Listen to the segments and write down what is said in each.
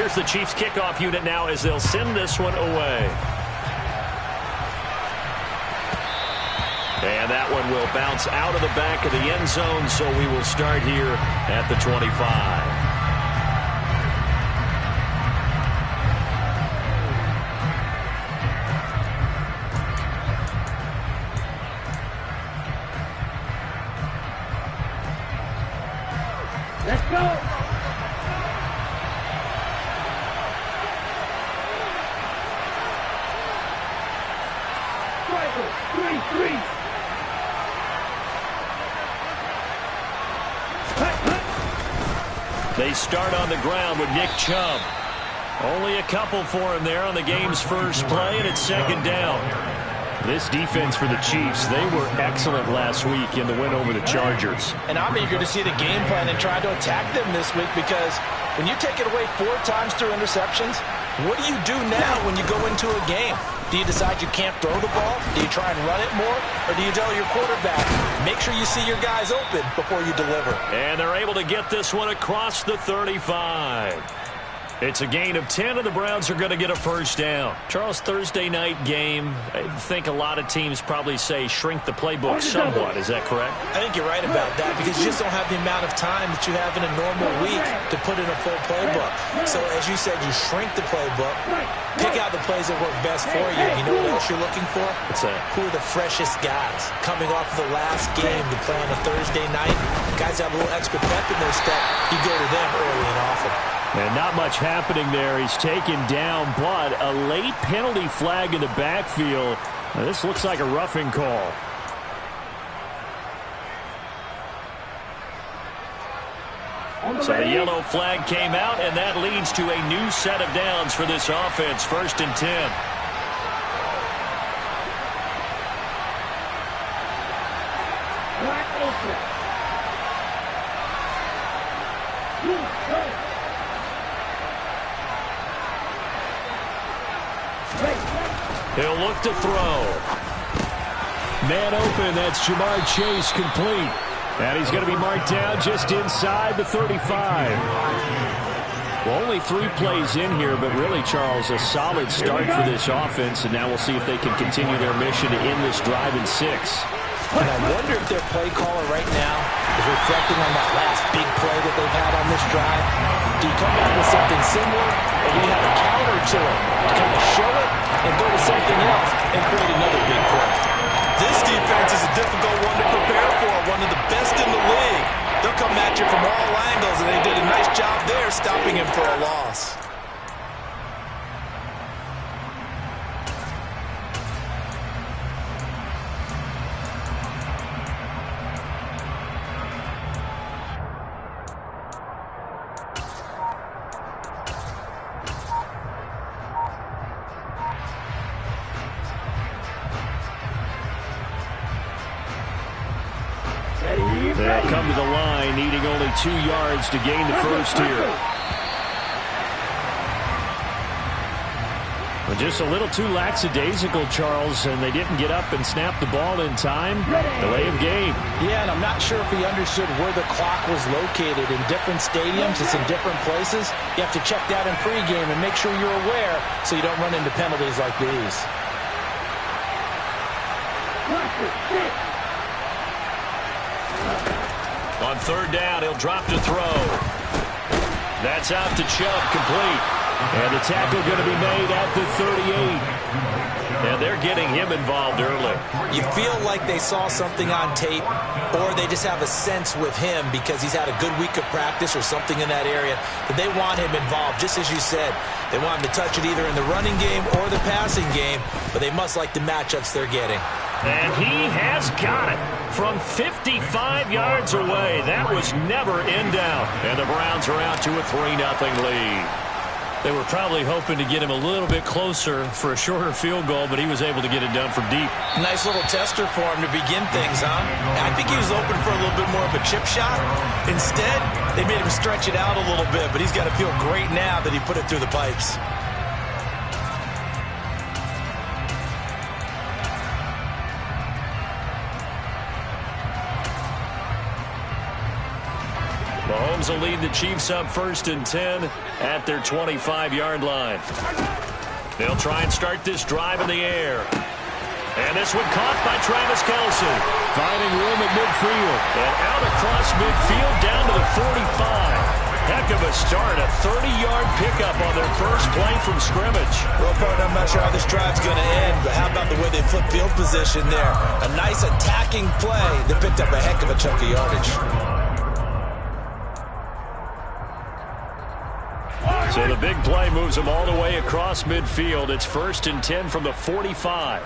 Here's the Chiefs kickoff unit now as they'll send this one away. And that one will bounce out of the back of the end zone, so we will start here at the 25. Let's go! Striker, 3-3. They start on the ground with Nick Chubb. Only a couple for him there on the game's first play, and it's second down. This defense for the Chiefs, they were excellent last week in the win over the Chargers. And I'm eager to see the game plan and try to attack them this week, because when you take it away 4 times through interceptions, what do you do now when you go into a game? Do you decide you can't throw the ball? Do you try and run it more? Or do you tell your quarterback, make sure you see your guys open before you deliver? And they're able to get this one across the 35. It's a gain of 10, and the Browns are going to get a first down. Charles, Thursday night game, I think a lot of teams probably say shrink the playbook somewhat. Is that correct? I think you're right about that, because you just don't have the amount of time that you have in a normal week to put in a full playbook. So as you said, you shrink the playbook, pick out the plays that work best for you. You know what else you're looking for? What's that? Who are the freshest guys coming off the last game to play on a Thursday night? Guys have a little extra pep in their step. You go to them early and often. And not much happening there. He's taken down, but a late penalty flag in the backfield. Now, this looks like a roughing call. So the yellow flag came out, and that leads to a new set of downs for this offense. 1st and 10. He'll look to throw. Man open, that's Jamar Chase, complete. And he's going to be marked down just inside the 35. Well, only 3 plays in here, but really, Charles, a solid start for this offense, and now we'll see if they can continue their mission to end this drive in 6. And I wonder if their play caller right now is reflecting on that last big play that they've had on this drive. Do you come back with something similar, or do you have a counter to it to kind of show it and go to something else and create another big play? This defense is a difficult one to prepare for, one of the best in the league. They'll come at you from all angles, and they did a nice job there stopping him for a loss. They'll come to the line, needing only 2 yards to gain the first here. Well, just a little too lackadaisical, Charles, and they didn't get up and snap the ball in time. Delay of game. Yeah, and I'm not sure if he understood where the clock was located. In different stadiums, it's in different places. You have to check that in pregame and make sure you're aware so you don't run into penalties like these. On 3rd down, he'll drop to throw. That's out to Chubb, complete. And the tackle going to be made at the 38. And they're getting him involved early. You feel like they saw something on tape, or they just have a sense with him because he's had a good week of practice or something in that area that they want him involved, just as you said. They want him to touch it either in the running game or the passing game, but they must like the matchups they're getting. And he has got it from 55 yards away. That was never in doubt. And the Browns are out to a 3-0 lead. They were probably hoping to get him a little bit closer for a shorter field goal, but he was able to get it done from deep. Nice little tester for him to begin things, huh? I think he was open for a little bit more of a chip shot. Instead, they made him stretch it out a little bit, but he's got to feel great now that he put it through the pipes. Mahomes will lead the Chiefs up 1st and 10 at their 25-yard line. They'll try and start this drive in the air. And this one caught by Travis Kelce. Finding room at midfield. And out across midfield down to the 45. Heck of a start. A 30-yard pickup on their first play from scrimmage. Well, partner, I'm not sure how this drive's going to end, but how about the way they flip field position there? A nice attacking play that picked up a heck of a chunk of yardage. So the big play moves them all the way across midfield. It's 1st and 10 from the 45.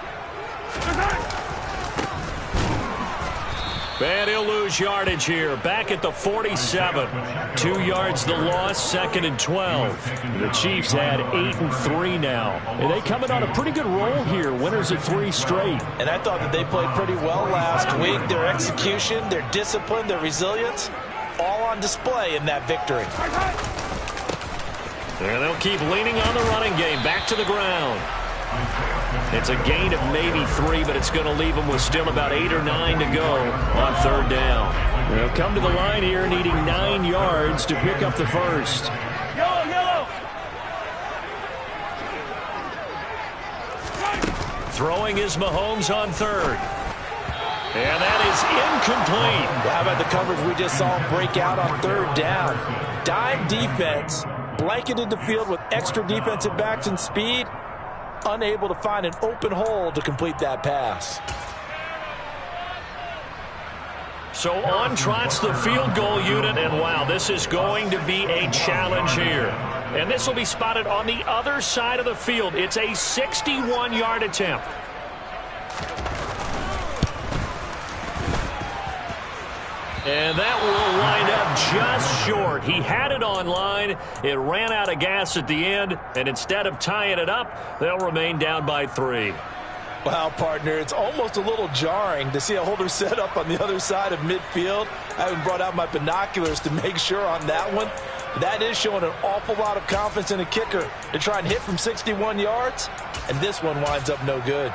And he'll lose yardage here. Back at the 47. 2 yards the loss, 2nd and 12. The Chiefs had 8 and 3 now. And they coming on a pretty good roll here. Winners of 3 straight. And I thought that they played pretty well last week. Their execution, their discipline, their resilience, all on display in that victory. And they'll keep leaning on the running game. Back to the ground. It's a gain of maybe 3, but it's going to leave them with still about 8 or 9 to go on 3rd down. They'll come to the line here needing 9 yards to pick up the first. Yellow, yellow. Throwing is Mahomes on 3rd. And that is incomplete. How about the coverage we just saw him break out on 3rd down? Dime defense, blanketed the field with extra defensive backs and speed. Unable to find an open hole to complete that pass. So on trots the field goal unit, and wow, this is going to be a challenge here. And this will be spotted on the other side of the field. It's a 61-yard attempt. And that will wind up just short. He had it on line. It ran out of gas at the end. And instead of tying it up, they'll remain down by 3. Wow, partner, it's almost a little jarring to see a holder set up on the other side of midfield. I haven't brought out my binoculars to make sure on that one. That is showing an awful lot of confidence in a kicker to try and hit from 61 yards. And this one winds up no good.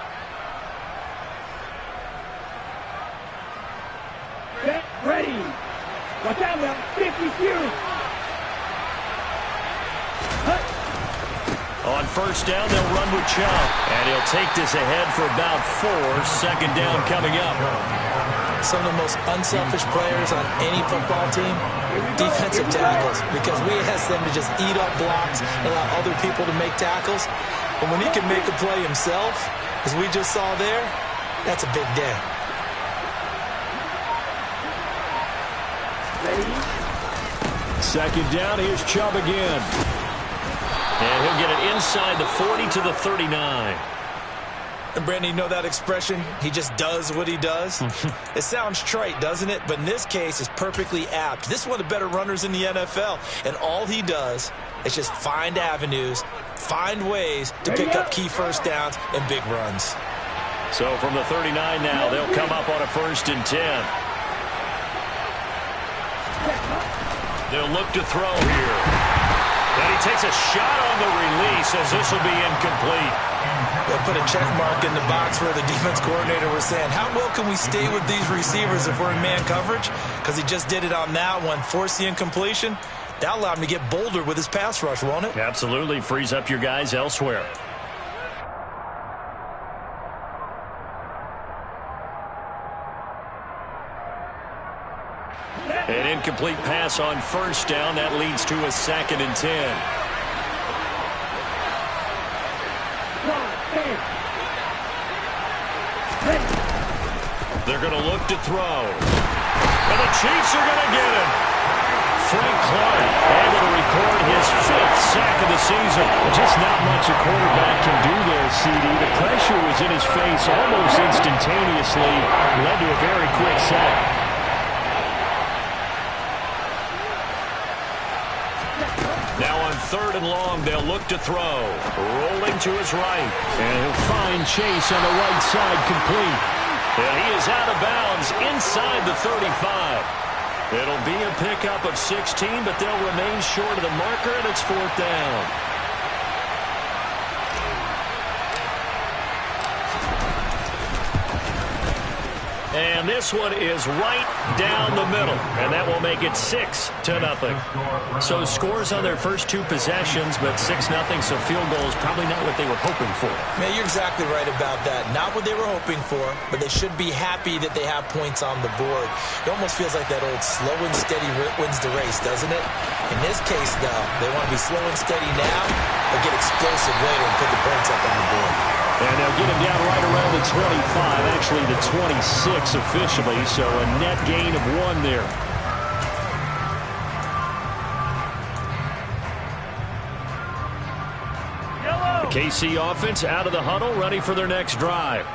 Get ready. Watch out now. 50 few. On 1st down, they'll run with Chubb. And he'll take this ahead for about 4. 2nd down coming up. Some of the most unselfish players on any football team, defensive tackles, because we ask them to just eat up blocks and allow other people to make tackles. But when he can make a play himself, as we just saw there, that's a big day. Ready? 2nd down, here's Chubb again. And he'll get it inside the 40 to the 39. And Brandon, you know that expression? He just does what he does. It sounds trite, doesn't it? But in this case, it's perfectly apt. This is one of the better runners in the NFL. And all he does is just find avenues, find ways to pick up key 1st downs and big runs. So from the 39 now, they'll come up on a 1st and 10. They'll look to throw here. And he takes a shot on the release as this will be incomplete. They'll put a check mark in the box where the defense coordinator was saying, how well can we stay with these receivers if we're in man coverage? Because he just did it on that one, forced the incompletion. That allowed him to get bolder with his pass rush, won't it? Absolutely. Frees up your guys elsewhere. An incomplete pass on 1st down. That leads to a 2nd and 10. They're going to look to throw. And the Chiefs are going to get him. Frank Clark able to record his 5th sack of the season. Just not much a quarterback can do there, CD. The pressure was in his face almost instantaneously. Led to a very quick sack. Now on 3rd and long, they'll look to throw. Rolling to his right. And he'll find Chase on the right side complete. And he is out of bounds inside the 35. It'll be a pickup of 16, but they'll remain short of the marker, and it's 4th down. And this one is right down the middle, and that will make it 6-0. So scores on their first two possessions, but 6-0, so field goal is probably not what they were hoping for. Man, you're exactly right about that. Not what they were hoping for, but they should be happy that they have points on the board. It almost feels like that old slow and steady wins the race, doesn't it? In this case, though, they want to be slow and steady now, but get explosive later and put the points up on the board. And they'll get him down right around the 25, actually the 26 officially, so a net gain of 1 there. The KC offense out of the huddle, ready for their next drive.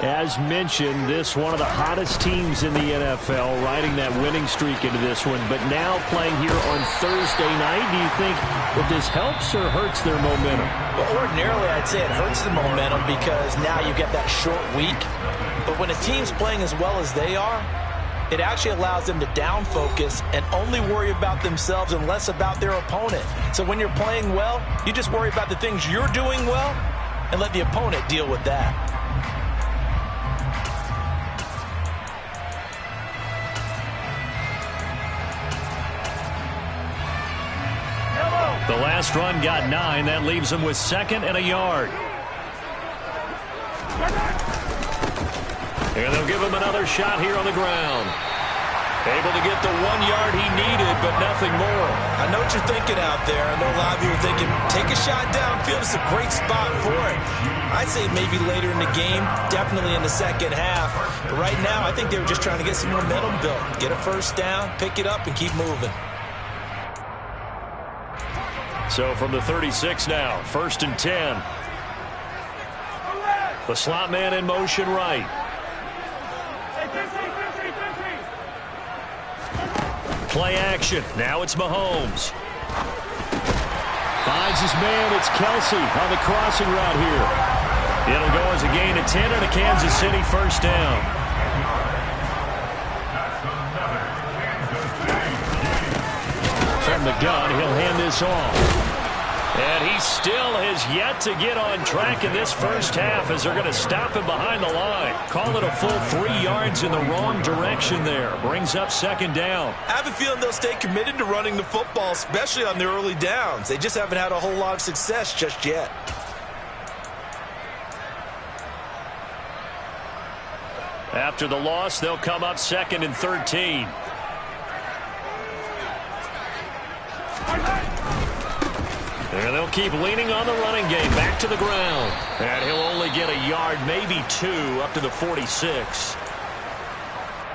As mentioned, this one of the hottest teams in the NFL, riding that winning streak into this one, but now playing here on Thursday night. Do you think that this helps or hurts their momentum? Well, ordinarily, I'd say it hurts the momentum because now you get that short week. But when a team's playing as well as they are, it actually allows them to down focus and only worry about themselves and less about their opponent. So when you're playing well, you just worry about the things you're doing well and let the opponent deal with that. The last run got 9. That leaves him with 2nd and a yard. And they'll give him another shot here on the ground. Able to get the 1 yard he needed, but nothing more. I know what you're thinking out there. I know a lot of you are thinking, take a shot downfield. It's a great spot for it. I'd say maybe later in the game, definitely in the second half. But right now, I think they were just trying to get some momentum built. Get a first down, pick it up, and keep moving. So from the 36 now, 1st and 10. The slot man in motion right. Play action. Now it's Mahomes. Finds his man. It's Kelsey on the crossing route here. It'll go as a gain of 10 and a Kansas City first down. From the gun, he'll hand this off. And he still has yet to get on track in this first half as they're going to stop him behind the line. Call it a full 3 yards in the wrong direction there. Brings up 2nd down. I have a feeling they'll stay committed to running the football, especially on their early downs. They just haven't had a whole lot of success just yet. After the loss, they'll come up 2nd and 13. And they'll keep leaning on the running game. Back to the ground. And he'll only get a yard, maybe 2, up to the 46.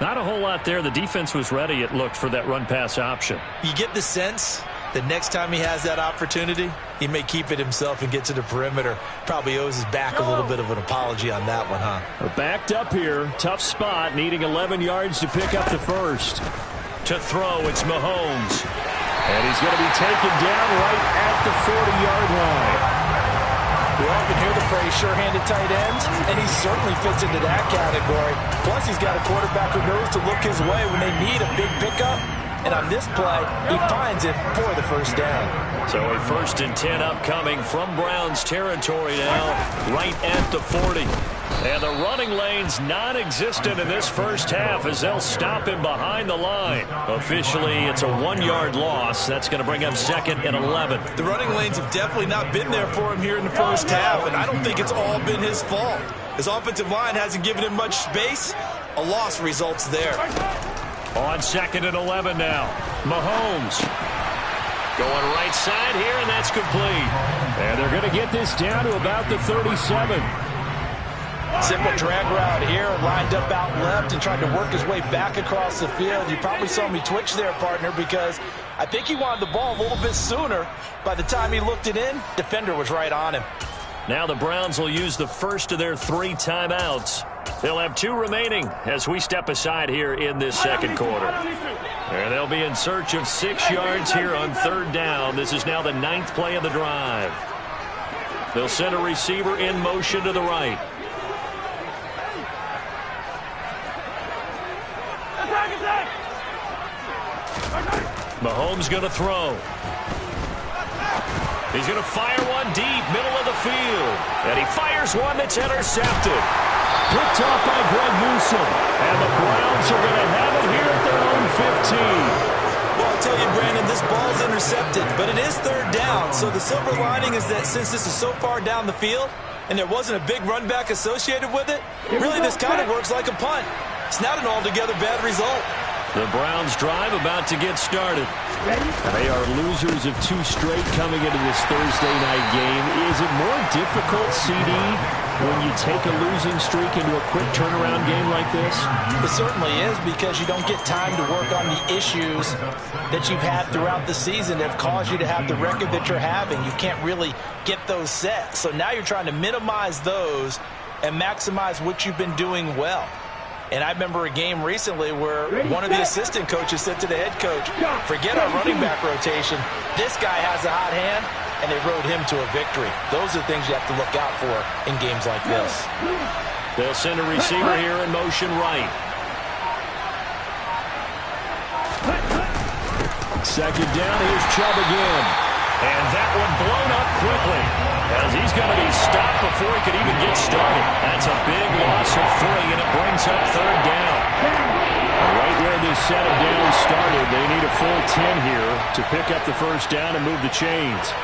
Not a whole lot there. The defense was ready, it looked, for that run-pass option. You get the sense that next time he has that opportunity, he may keep it himself and get to the perimeter. Probably owes his back a little bit of an apology on that one, huh? We're backed up here. Tough spot, needing 11 yards to pick up the first. To throw, it's Mahomes. And he's going to be taken down right at the 40-yard line. We often hear the phrase sure-handed tight ends, and he certainly fits into that category. Plus, he's got a quarterback who knows to look his way when they need a big pickup. And on this play, he finds it for the first down. So a 1st and 10 upcoming from Browns territory now, right at the 40. And the running lane's non-existent in this first half as they'll stop him behind the line. Officially, it's a 1-yard loss. That's going to bring up 2nd and 11. The running lanes have definitely not been there for him here in the first half, and I don't think it's all been his fault. His offensive line hasn't given him much space. A loss results there. On 2nd and 11 now, Mahomes. Going right side here, and that's complete. And they're going to get this down to about the 37. Simple drag route here, lined up out left and tried to work his way back across the field. You probably saw me twitch there, partner, because I think he wanted the ball a little bit sooner. By the time he looked it in, defender was right on him. Now the Browns will use the first of their 3 timeouts. They'll have 2 remaining as we step aside here in this second quarter. And they'll be in search of 6 yards here on 3rd down. This is now the 9th play of the drive. They'll send a receiver in motion to the right. Mahomes going to throw. He's going to fire one deep, middle of the field. And he fires one that's intercepted. Picked off by Greg Newsome. And the Browns are going to have it here at their own 15. Well, I'll tell you, Brandon, this ball's intercepted, but it is third down. So the silver lining is that since this is so far down the field and there wasn't a big run back associated with it, really this kind of works like a punt. It's not an altogether bad result. The Browns drive about to get started. They are losers of 2 straight coming into this Thursday night game. Is it more difficult, CD, when you take a losing streak into a quick turnaround game like this? It certainly is, because you don't get time to work on the issues that you've had throughout the season that have caused you to have the record that you're having. You can't really get those set. So now you're trying to minimize those and maximize what you've been doing well. And I remember a game recently where one of the assistant coaches said to the head coach, forget our running back rotation. This guy has a hot hand, and they rode him to a victory. Those are things you have to look out for in games like this. They'll send a receiver here in motion right. Second down, here's Chubb again. And that one blown up quickly, as he's going to be stopped before he could even get started. That's a big loss of 3, and it brings up third down. Right where this set of downs started, they need a full 10 here to pick up the first down and move the chains.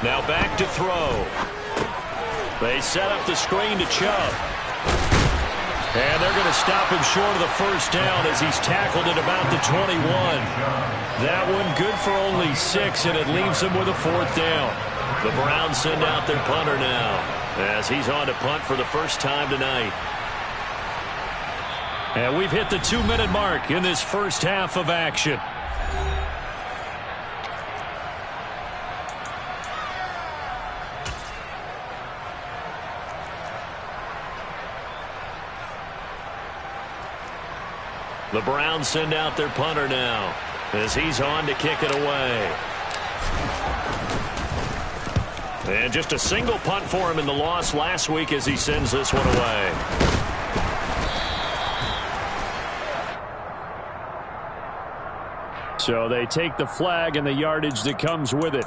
Now back to throw. They set up the screen to Chubb. And they're going to stop him short of the first down as he's tackled at about the 21. That one good for only 6, and it leaves him with a 4th down. The Browns send out their punter now as he's on to punt for the first time tonight. And we've hit the 2-minute mark in this first half of action. The Browns send out their punter now as he's on to kick it away. And just a single punt for him in the loss last week as he sends this one away. So they take the flag and the yardage that comes with it.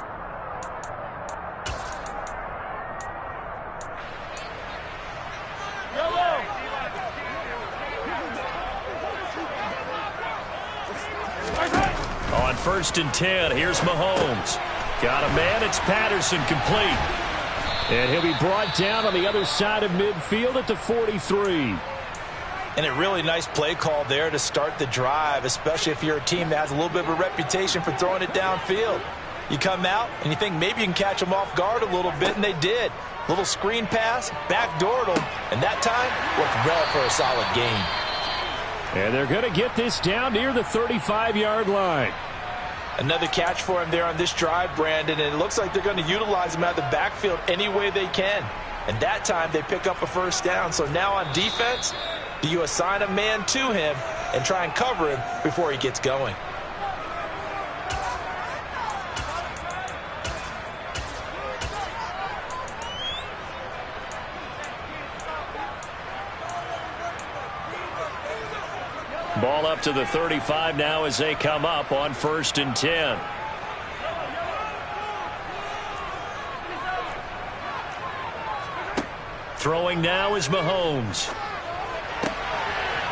On 1st and 10, here's Mahomes. Got a man, it's Patterson, complete. And he'll be brought down on the other side of midfield at the 43. And a really nice play call there to start the drive, especially if you're a team that has a little bit of a reputation for throwing it downfield. You come out and you think maybe you can catch them off guard a little bit, and they did. Little screen pass, backdoored them, and that time worked well for a solid gain. And they're going to get this down near the 35-yard line. Another catch for him there on this drive, Brandon, and it looks like they're going to utilize him out of the backfield any way they can. And that time they pick up a first down. So now on defense, do you assign a man to him and try and cover him before he gets going? Ball up to the 35 now as they come up on 1st and 10. Throwing now is Mahomes.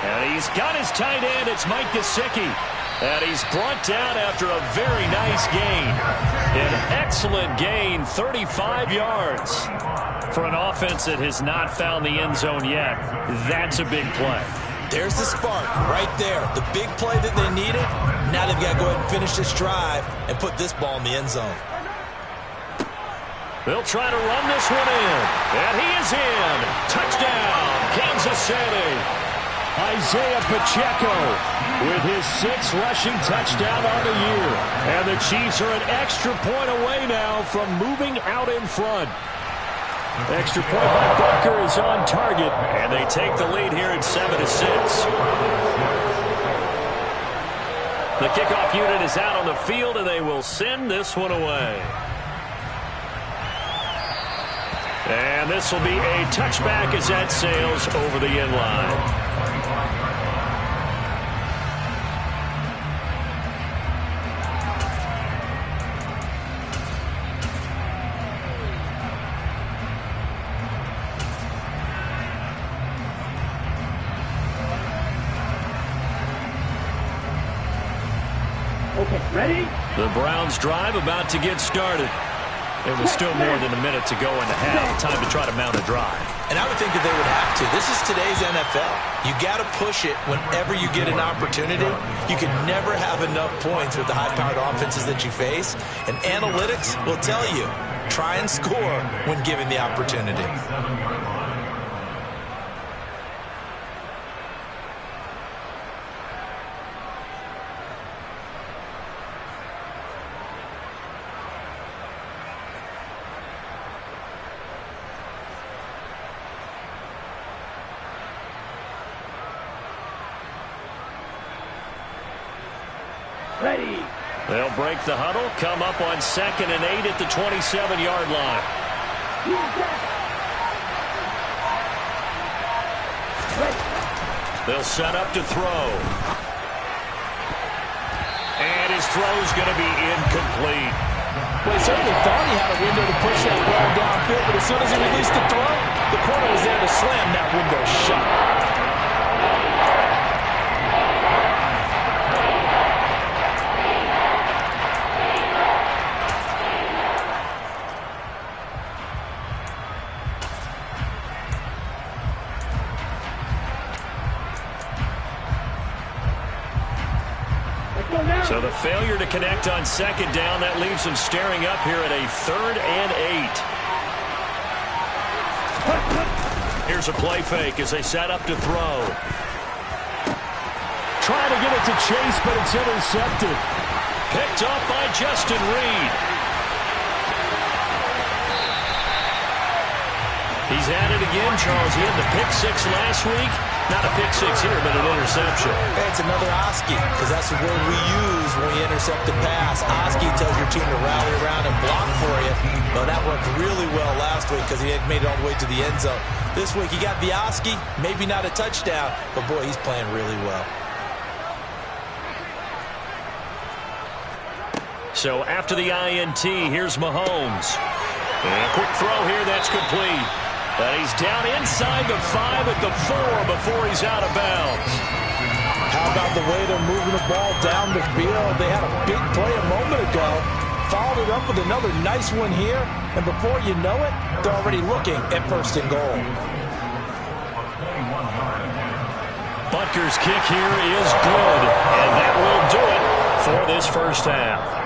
And he's got his tight end. It's Mike Gesicki. And he's brought down after a very nice gain. An excellent gain, 35 yards. For an offense that has not found the end zone yet, that's a big play. There's the spark right there. The big play that they needed. Now they've got to go ahead and finish this drive and put this ball in the end zone. They'll try to run this one in. And he is in. Touchdown, Kansas City. Isaiah Pacheco with his 6th rushing touchdown on the year. And the Chiefs are an extra point away now from moving out in front. Extra point by Butker is on target, and they take the lead here at 7-6. The kickoff unit is out on the field, and they will send this one away. And this will be a touchback as that sails over the end line. Okay, ready? The Browns drive about to get started. It was still more than a minute to go in the half. Time to try to mount a drive. And I would think that they would have to. This is today's NFL. You got to push it whenever you get an opportunity. You can never have enough points with the high-powered offenses that you face. And analytics will tell you, try and score when given the opportunity. Ready. They'll break the huddle, come up on 2nd and 8 at the 27-yard line. They'll set up to throw. And his throw's going to be incomplete. Well, he certainly thought he had a window to push that ball downfield, but as soon as he released the throw, the corner was there to slam that window shut. So the failure to connect on 2nd down, that leaves them staring up here at a 3rd and 8. Here's a play fake as they set up to throw. Trying to get it to Chase, but it's intercepted. Picked up by Justin Reed. He's at it again, Charles. He had the pick 6 last week. Not a pick 6 here, but an interception. Hey, it's another Oski, because that's the word we use when we intercept the pass. Oski tells your team to rally around and block for you. Well, that worked really well last week because he had made it all the way to the end zone. This week, he got the Oski, maybe not a touchdown, but boy, he's playing really well. So after the INT, here's Mahomes. And a quick throw here, that's complete. But he's down inside the 5 at the 4 before he's out of bounds. How about the way they're moving the ball down the field? They had a big play a moment ago. Followed it up with another nice one here. And before you know it, they're already looking at 1st and goal. Butker's kick here is good. And that will do it for this first half.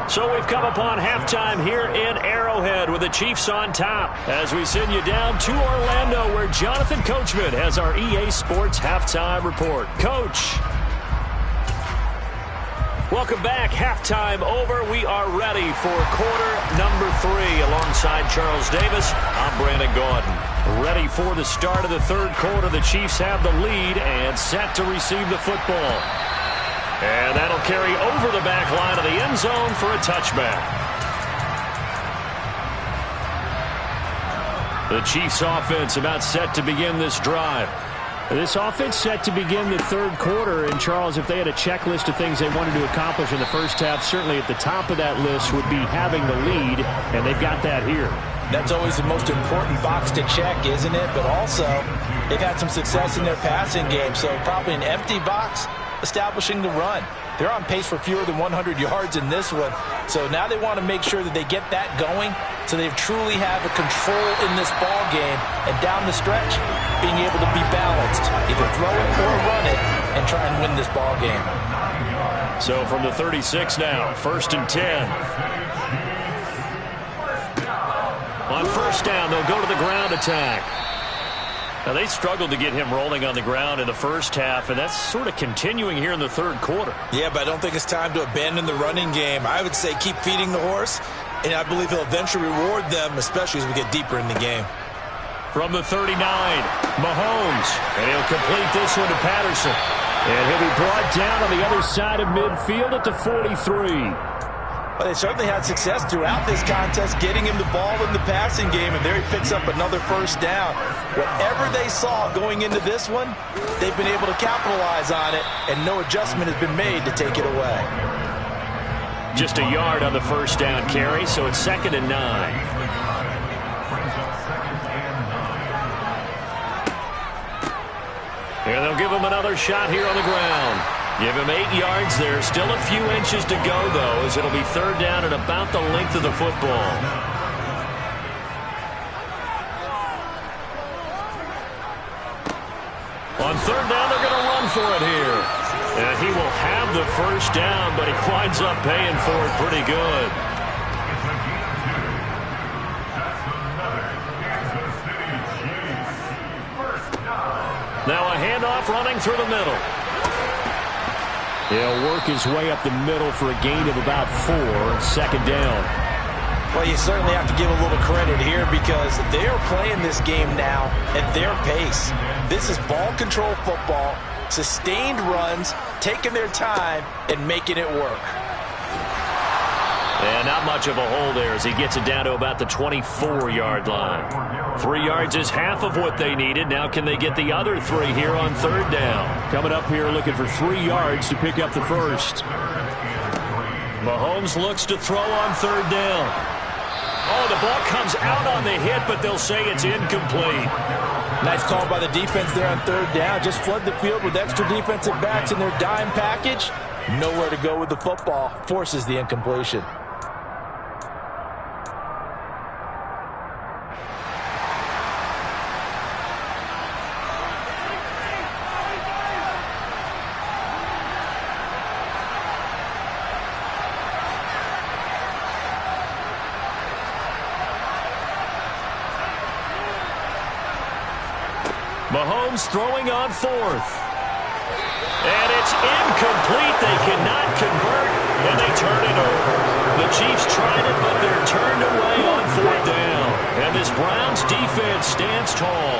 So we've come upon halftime here in Arrowhead with the Chiefs on top as we send you down to Orlando where Jonathan Coachman has our EA Sports halftime report. Coach. Welcome back. Halftime over. We are ready for quarter number 3 alongside Charles Davis. I'm Brandon Gaudin. Ready for the start of the 3rd quarter. The Chiefs have the lead and set to receive the football. And that'll carry over the back line of the end zone for a touchback. The Chiefs offense about set to begin this drive. This offense set to begin the 3rd quarter. And, Charles, if they had a checklist of things they wanted to accomplish in the first half, certainly at the top of that list would be having the lead, and they've got that here. That's always the most important box to check, isn't it? But also, they've had some success in their passing game, so probably an empty box establishing the run. They're on pace for fewer than 100 yards in this one. So now they want to make sure that they get that going so they truly have a control in this ball game. And down the stretch, being able to be balanced. Either throw it or run it and try and win this ball game. So from the 36 now, 1st and 10. On 1st down, they'll go to the ground attack. Now, they struggled to get him rolling on the ground in the first half, and that's sort of continuing here in the 3rd quarter. Yeah, but I don't think it's time to abandon the running game. I would say keep feeding the horse, and I believe he'll eventually reward them, especially as we get deeper in the game. From the 39, Mahomes, and he'll complete this one to Patterson. And he'll be brought down on the other side of midfield at the 43. Well, they certainly had success throughout this contest getting him the ball in the passing game, and there he picks up another 1st down. Whatever they saw going into this one, they've been able to capitalize on it, and no adjustment has been made to take it away. Just a yard on the 1st down carry, so it's 2nd and 9. And they'll give him another shot here on the ground. Give him 8 yards there. Still a few inches to go, though, as it'll be third down at about the length of the football. On third down, they're going to run for it here. And he will have the first down, but he winds up paying for it pretty good. Now a handoff running through the middle. He'll work his way up the middle for a gain of about 4, second down. Well, you certainly have to give a little credit here because they are playing this game now at their pace. This is ball control football, sustained runs, taking their time, and making it work. And not much of a hole there as he gets it down to about the 24-yard line. 3 yards is half of what they needed. Now can they get the other 3 here on third down? Coming up here looking for 3 yards to pick up the first. Mahomes looks to throw on third down. Oh, the ball comes out on the hit, but they'll say it's incomplete. Nice call by the defense there on third down. Just flood the field with extra defensive backs in their dime package. Nowhere to go with the football. Forces the incompletion. Mahomes throwing on fourth. And it's incomplete. They cannot convert, and they turn it over. The Chiefs tried it, but they're turned away on fourth down. And this Browns defense stands tall.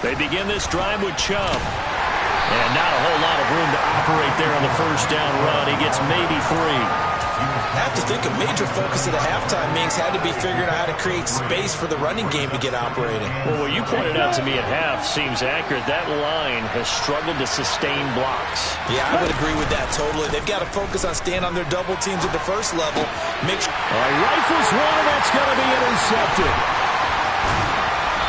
They begin this drive with Chubb. And not a whole lot of room to operate there on the first down run. He gets maybe 3. I have to think a major focus of the halftime means had to be figuring out how to create space for the running game to get operating. Well, what you pointed out to me at half seems accurate. That line has struggled to sustain blocks. Yeah, I would agree with that totally. They've got to focus on staying on their double teams at the first level. Rifles one, and that's going to be intercepted.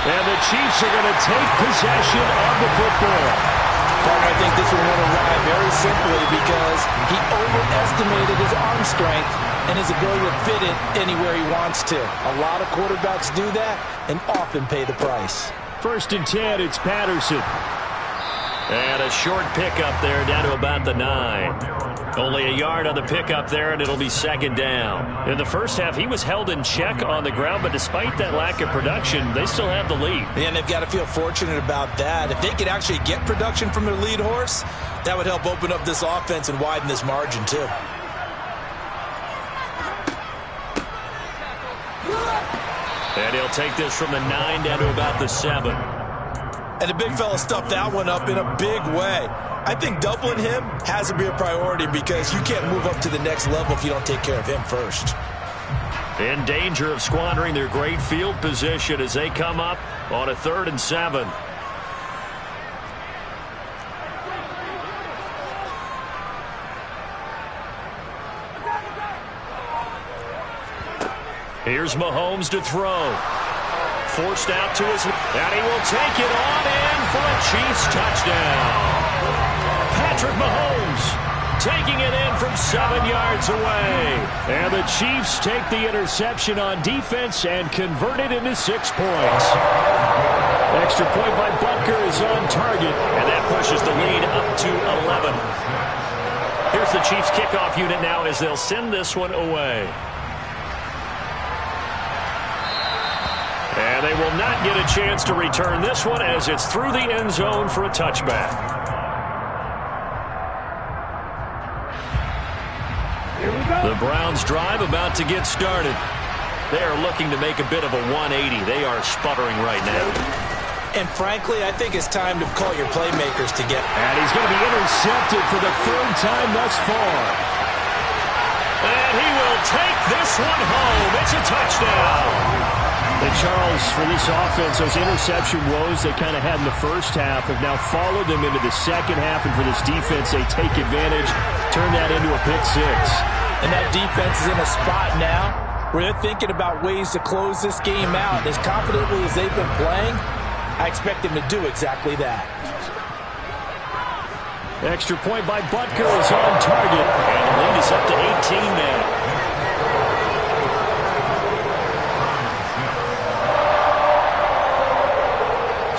And the Chiefs are going to take possession of the football. I think this one went awry very simply because he overestimated his arm strength and his ability to fit it anywhere he wants to. A lot of quarterbacks do that and often pay the price. 1st and 10, it's Patterson. And a short pickup there down to about the 9. Only a yard on the pickup there, and it'll be second down. In the first half, he was held in check on the ground, but despite that lack of production, they still have the lead. And they've got to feel fortunate about that. If they could actually get production from their lead horse, that would help open up this offense and widen this margin, too. And he'll take this from the 9 down to about the 7. And the big fella stuffed that one up in a big way. I think doubling him has to be a priority because you can't move up to the next level if you don't take care of him first. In danger of squandering their great field position as they come up on a 3rd and 7. Here's Mahomes to throw. Forced out to his, and he will take it on in for a Chiefs touchdown. Patrick Mahomes taking it in from 7 yards away. And the Chiefs take the interception on defense and convert it into 6 points. Extra point by Butker is on target, and that pushes the lead up to 11. Here's the Chiefs kickoff unit now as they'll send this one away. And they will not get a chance to return this one as it's through the end zone for a touchback. The Browns drive about to get started. They are looking to make a bit of a 180. They are sputtering right now. And frankly, I think it's time to call your playmakers to get. And he's going to be intercepted for the 3rd time thus far. And he will take this one home. It's a touchdown. And Charles, for this offense, those interception woes they kind of had in the first half have now followed them into the second half. And for this defense, they take advantage, turn that into a pick 6. And that defense is in a spot now where they're thinking about ways to close this game out. As confidently as they've been playing, I expect them to do exactly that. Extra point by Butker is on target, and the lead is up to 18 now.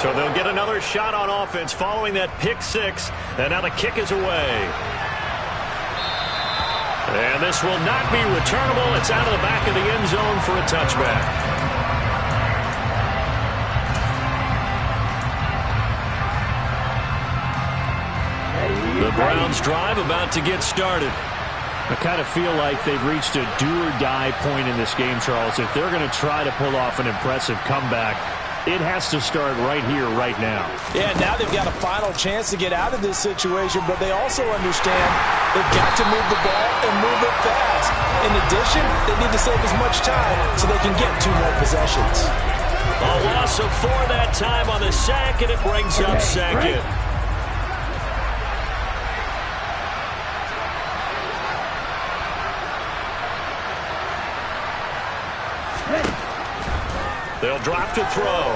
So they'll get another shot on offense following that pick six, and now the kick is away. And this will not be returnable. It's out of the back of the end zone for a touchback. The Browns drive about to get started. I kind of feel like they've reached a do-or-die point in this game, Charles. If they're going to try to pull off an impressive comeback, it has to start right here, right now. Yeah, now they've got a final chance to get out of this situation, but they also understand they've got to move the ball and move it fast. In addition, they need to save as much time so they can get 2 more possessions. A loss of 4 that time on the sack, and it brings up second. They'll drop to throw.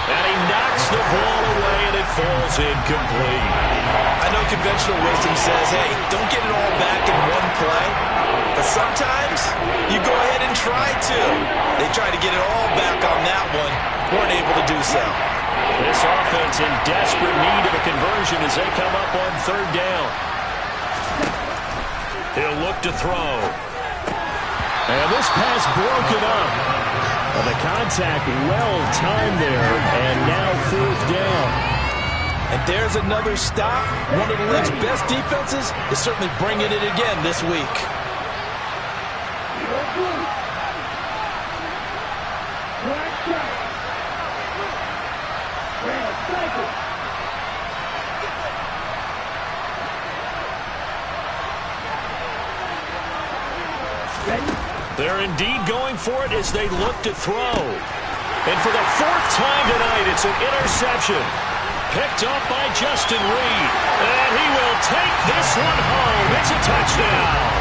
And he knocks the ball away, and it falls incomplete. I know conventional wisdom says, hey, don't get it all back in one play. But sometimes you go ahead and try to. They tried to get it all back on that one. Weren't able to do so. This offense in desperate need of a conversion as they come up on 3rd down. He'll look to throw. And this pass broken up. Well, the contact well-timed there, and now 4th down. And there's another stop. One of the league's best defenses is certainly bringing it again this week. They're indeed going for it as they look to throw. And for the 4th time tonight, it's an interception. Picked up by Justin Reed. And he will take this one home. It's a touchdown.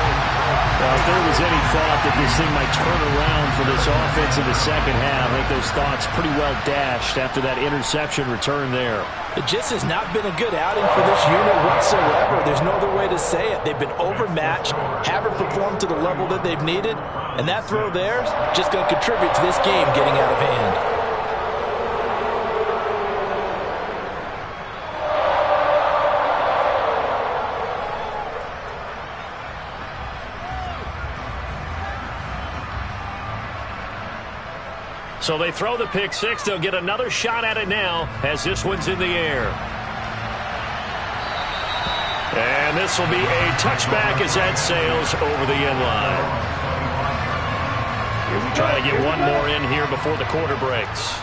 Well, if there was any thought that this thing might turn around for this offense in the second half, I think those thoughts pretty well dashed after that interception return there. It just has not been a good outing for this unit whatsoever. There's no other way to say it. They've been overmatched, haven't performed to the level that they've needed, and that throw there is just going to contribute to this game getting out of hand. So they throw the pick six. They'll get another shot at it now as this one's in the air. And this will be a touchback as that sails over the end line. Trying to get one more in here before the quarter breaks.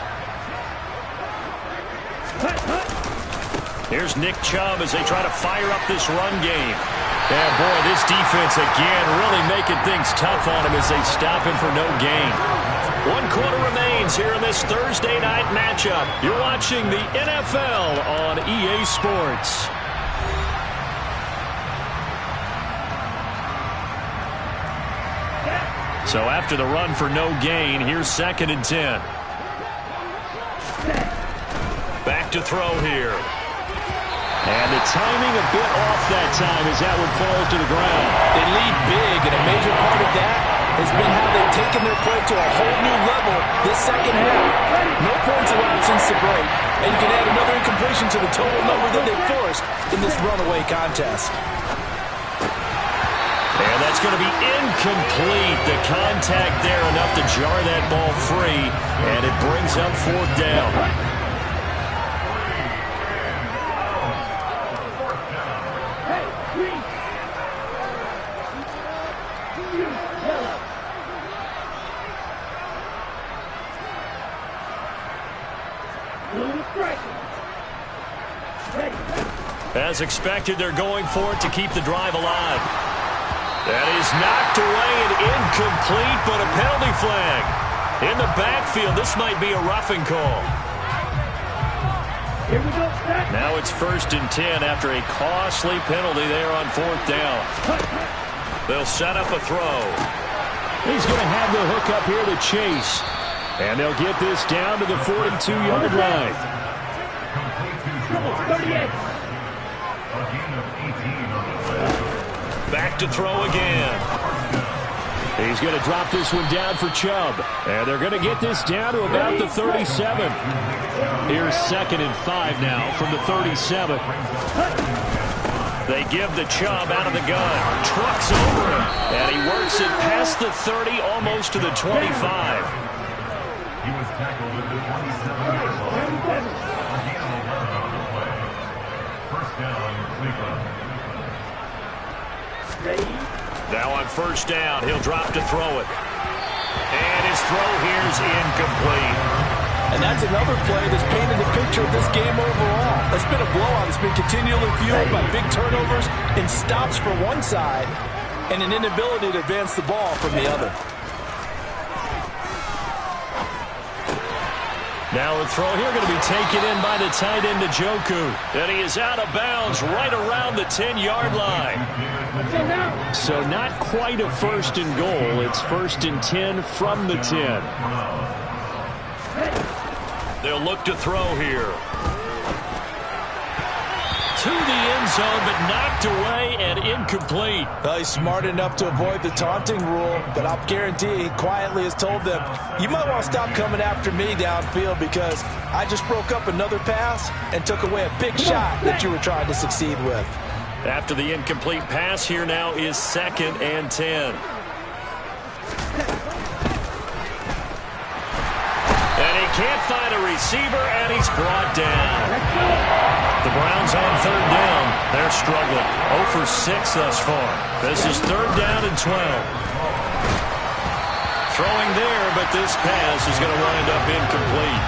Here's Nick Chubb as they try to fire up this run game. And boy, this defense again really making things tough on him as they stop him for no gain. 1 quarter remains here in this Thursday night matchup. You're watching the NFL on EA Sports. So after the run for no gain, here's 2nd and 10. Back to throw here. And the timing a bit off that time as that one falls to the ground. They lead big, and a major part of that has been how they've taken their play to a whole new level this second half. No points allowed since the break, and you can add another incompletion to the total number that they forced in this runaway contest. And that's going to be incomplete. The contact there enough to jar that ball free, and it brings up 4th down. As expected, they're going for it to keep the drive alive. That is knocked away and incomplete, but a penalty flag. In the backfield, this might be a roughing call. Here we go. Now it's 1st and 10 after a costly penalty there on 4th down. They'll set up a throw. He's going to have the hook up here to Chase. And they'll get this down to the 42-yard line. Back to throw again. He's going to drop this one down for Chubb. And they're going to get this down to about the 37. Here's 2nd and 5 now from the 37. They give the Chubb out of the gun. Trucks over him. And he works it past the 30, almost to the 25. He was tackled at the 27-yard line. First down, Cleveland. Now on first down, he'll drop to throw it. And his throw here's incomplete. And that's another play that's painted the picture of this game overall. It's been a blowout. It's been continually fueled by big turnovers and stops for one side and an inability to advance the ball from the other. Now a throw here going to be taken in by the tight end Njoku. And he is out of bounds right around the 10-yard line. So not quite a 1st and goal. It's 1st and 10 from the 10. They'll look to throw here. To the end zone, but knocked away and incomplete. Well, he's smart enough to avoid the taunting rule, but I'll guarantee he quietly has told them, you might want to stop coming after me downfield because I just broke up another pass and took away a big shot that you were trying to succeed with. After the incomplete pass, here now is 2nd and 10. And he can't find a receiver, and he's brought down. The Browns on 3rd down. They're struggling. 0 for 6 thus far. This is 3rd down and 12. Throwing there, but this pass is going to wind up incomplete.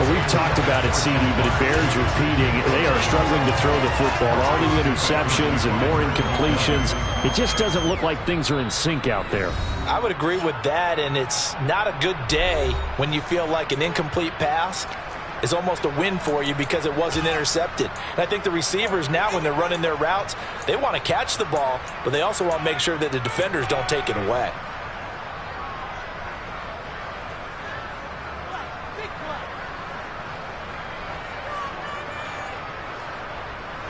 Well, we've talked about it, CD, but it bears repeating. They are struggling to throw the football. All the interceptions and more incompletions. It just doesn't look like things are in sync out there. I would agree with that, and it's not a good day when you feel like an incomplete pass is almost a win for you because it wasn't intercepted. And I think the receivers now, when they're running their routes, they want to catch the ball, but they also want to make sure that the defenders don't take it away.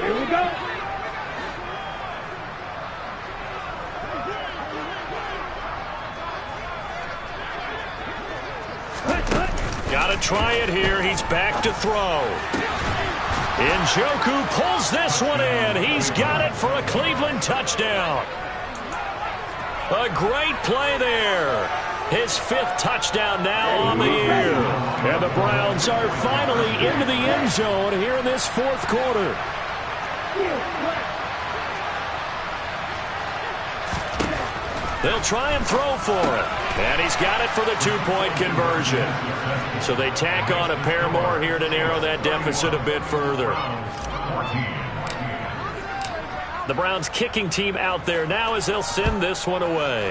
Here we go. Got to try it here. He's back to throw. Njoku pulls this one in. He's got it for a Cleveland touchdown. A great play there. His 5th touchdown now on the year. And the Browns are finally into the end zone here in this 4th quarter. They'll try and throw for it. And he's got it for the 2-point conversion. So they tack on a pair more here to narrow that deficit a bit further. The Browns kicking team out there now as they'll send this one away.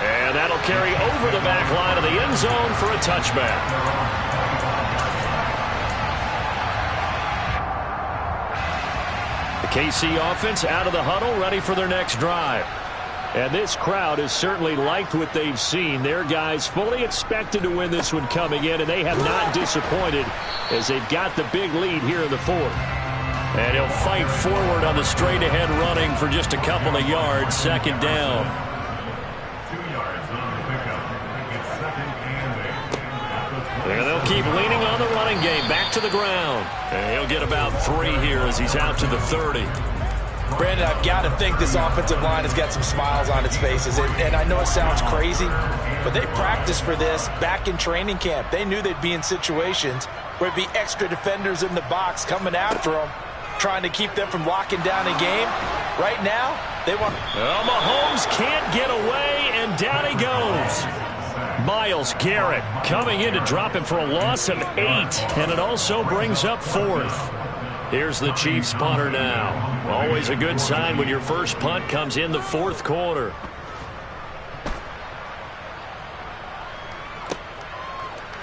And that'll carry over the back line of the end zone for a touchback. KC offense out of the huddle, ready for their next drive. And this crowd has certainly liked what they've seen. Their guys fully expected to win this one coming in, and they have not disappointed as they've got the big lead here in the 4th. And he'll fight forward on the straight-ahead running for just a couple of yards. 2nd down. 2 yards on the pickup. It's 2nd and 8. And they'll keep leaning on the running game. Back to the ground. And he'll get about 3 here as he's out to the 30. Brandon, I've got to think this offensive line has got some smiles on its faces. And I know it sounds crazy, but they practiced for this back in training camp. They knew they'd be in situations where it'd be extra defenders in the box coming after them, trying to keep them from locking down a game. Right now, they want... Well, Mahomes can't get away, and down he goes. Myles Garrett coming in to drop him for a loss of 8, and it also brings up 4th. Here's the Chiefs punter now. Always a good sign when your first punt comes in the 4th quarter.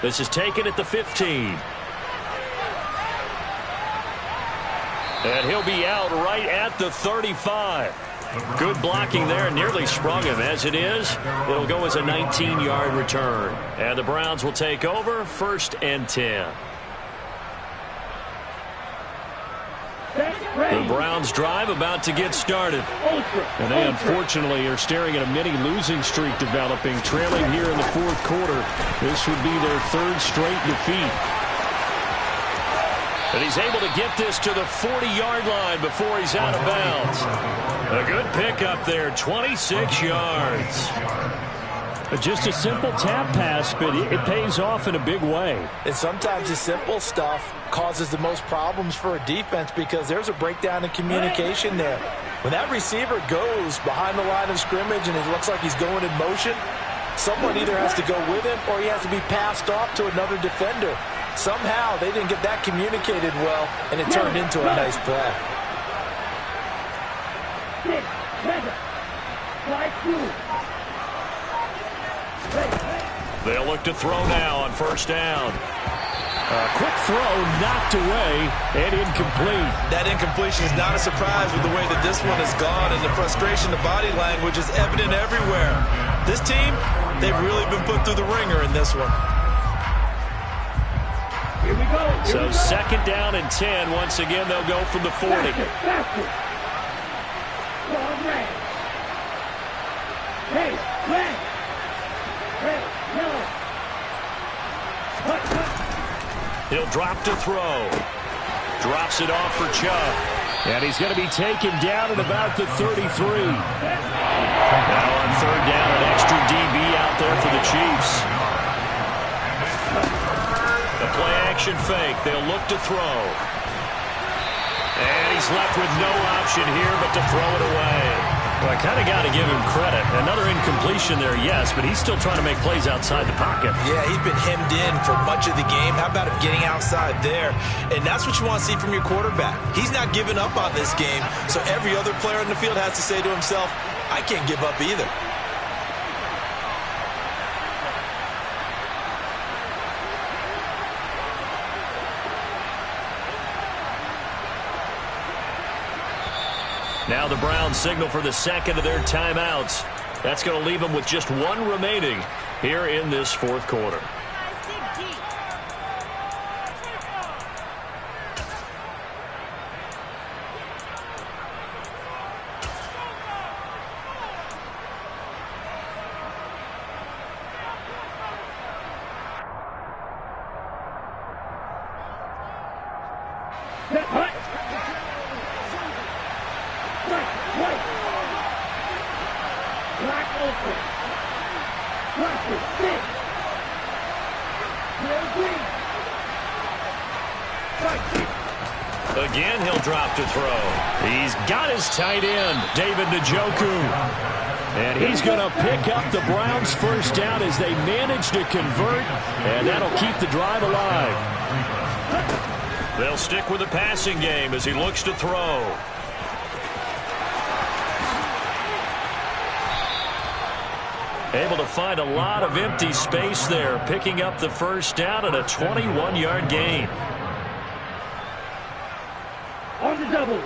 This is taken at the 15. And he'll be out right at the 35. Good blocking there. Nearly sprung him. As it is, it'll go as a 19-yard return. And the Browns will take over 1st and 10. The Browns drive about to get started. And they unfortunately are staring at a mini losing streak developing, trailing here in the 4th quarter. This would be their 3rd straight defeat. And he's able to get this to the 40-yard line before he's out of bounds. A good pickup there, 26 yards. Just a simple tap pass, but it pays off in a big way. And sometimes the simple stuff causes the most problems for a defense because there's a breakdown in communication there. When that receiver goes behind the line of scrimmage and it looks like he's going in motion, someone either has to go with him or he has to be passed off to another defender. Somehow they didn't get that communicated well, and it turned into a nice play. They'll look to throw now on 1st down. A quick throw knocked away and incomplete. That incompletion is not a surprise with the way that this one has gone, and the frustration, the body language is evident everywhere. This team, they've really been put through the ringer in this one. Here we go. So 2nd down and 10. Once again, they'll go from the 40. Faster. Hey, red. Red, yellow. He'll drop to throw. Drops it off for Chubb. And he's going to be taken down at about the 33. Now on 3rd down, an extra DB out there for the Chiefs. The play-action fake. They'll look to throw. And he's left with no option here but to throw it away. Well, I kind of got to give him credit. Another incompletion there, yes, but he's still trying to make plays outside the pocket. Yeah, he's been hemmed in for much of the game. How about him getting outside there? And that's what you want to see from your quarterback. He's not giving up on this game, so every other player in the field has to say to himself, I can't give up either. Now the Browns signal for the 2nd of their timeouts. That's going to leave them with just 1 remaining here in this 4th quarter. Again, he'll drop to throw. He's got his tight end, David Njoku. And he's going to pick up the Browns' 1st down as they manage to convert, and that'll keep the drive alive. They'll stick with the passing game as he looks to throw. Able to find a lot of empty space there, picking up the 1st down and a 21-yard gain. On the double.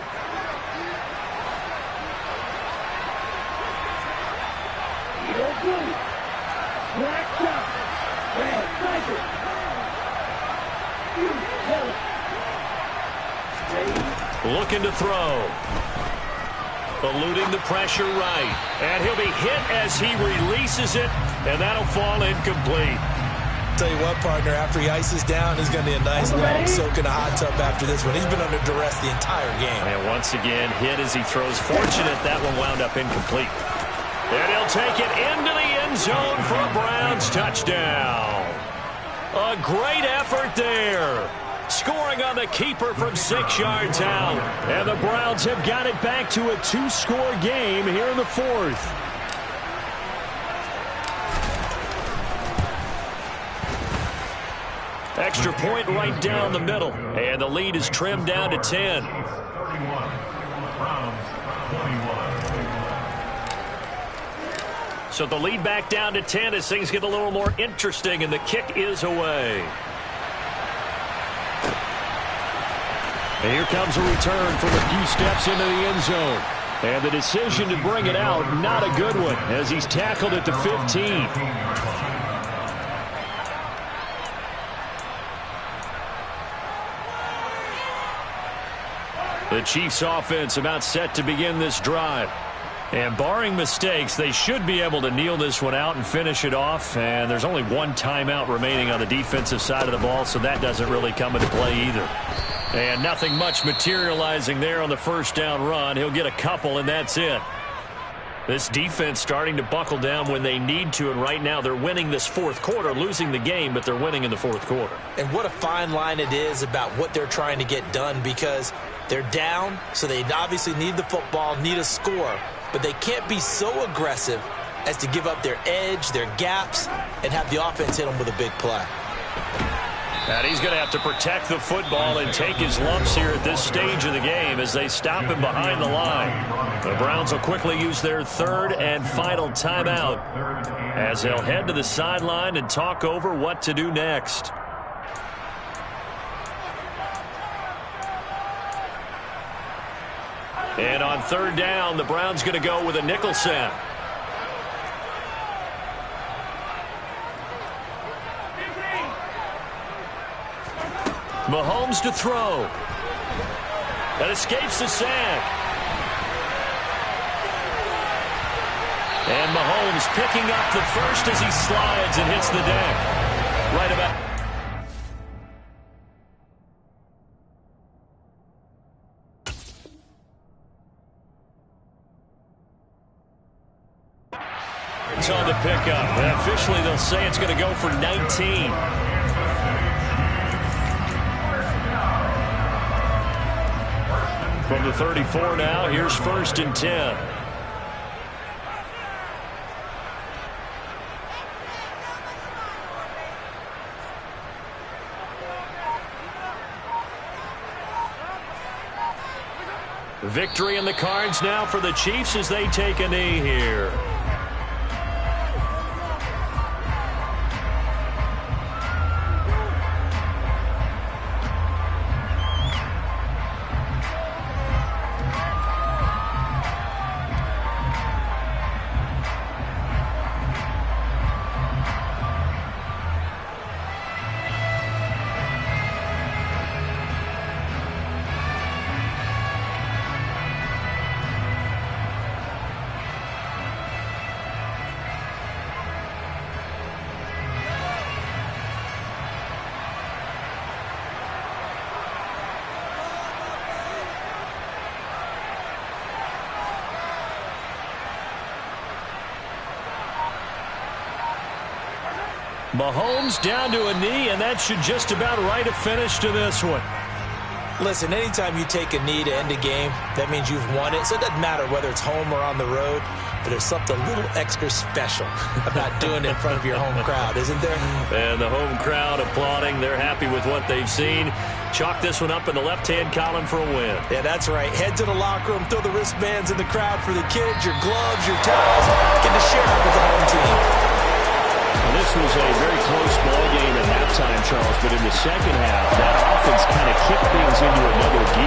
Yellow blue. Black top. Red sniper. Looking to throw. Eluding the pressure right. And he'll be hit as he releases it, and that'll fall incomplete. Tell you what, partner, after he ices down, he's going to be a nice long soak in a hot tub after this one. He's been under duress the entire game. And once again, hit as he throws. Fortunate that one wound up incomplete. And he'll take it into the end zone for a Browns touchdown. A great effort there. Scoring on the keeper from 6 yards out. And the Browns have got it back to a 2-score game here in the 4th. Extra point right down the middle. And the lead is trimmed down to 10. So the lead back down to 10 as things get a little more interesting, and the kick is away. And here comes a return from a few steps into the end zone. And the decision to bring it out, not a good one, as he's tackled at the 15. The Chiefs offense about set to begin this drive. And barring mistakes, they should be able to kneel this one out and finish it off. And there's only one timeout remaining on the defensive side of the ball, so that doesn't really come into play either. And nothing much materializing there on the first down run. He'll get a couple, and that's it. This defense starting to buckle down when they need to, and right now they're winning this fourth quarter, losing the game, but they're winning in the fourth quarter. And what a fine line it is about what they're trying to get done, because they're down, so they obviously need the football, need a score, but they can't be so aggressive as to give up their edge, their gaps, and have the offense hit them with a big play. And he's going to have to protect the football and take his lumps here at this stage of the game as they stop him behind the line. The Browns will quickly use their third and final timeout as they'll head to the sideline and talk over what to do next. And on third down, the Browns going to go with a nickel set. Mahomes to throw. That escapes the sack. And Mahomes picking up the first as he slides and hits the deck. Right about. It's on the pickup. And officially, they'll say it's going to go for 19. From the 34 now, here's first and 10. Victory in the cards now for the Chiefs as they take a knee here. Mahomes down to a knee, and that should just about write a finish to this one. Listen, anytime you take a knee to end a game, that means you've won it. So it doesn't matter whether it's home or on the road, but there's something a little extra special about doing it in front of your home crowd, isn't there? And the home crowd applauding. They're happy with what they've seen. Chalk this one up in the left-hand column for a win. Yeah, that's right. Head to the locker room, throw the wristbands in the crowd for the kids, your gloves, your towels. Get to share it with the home team. Well, this was a very close ball game at halftime, Charles, but in the second half, that offense kind of kicked things into another gear.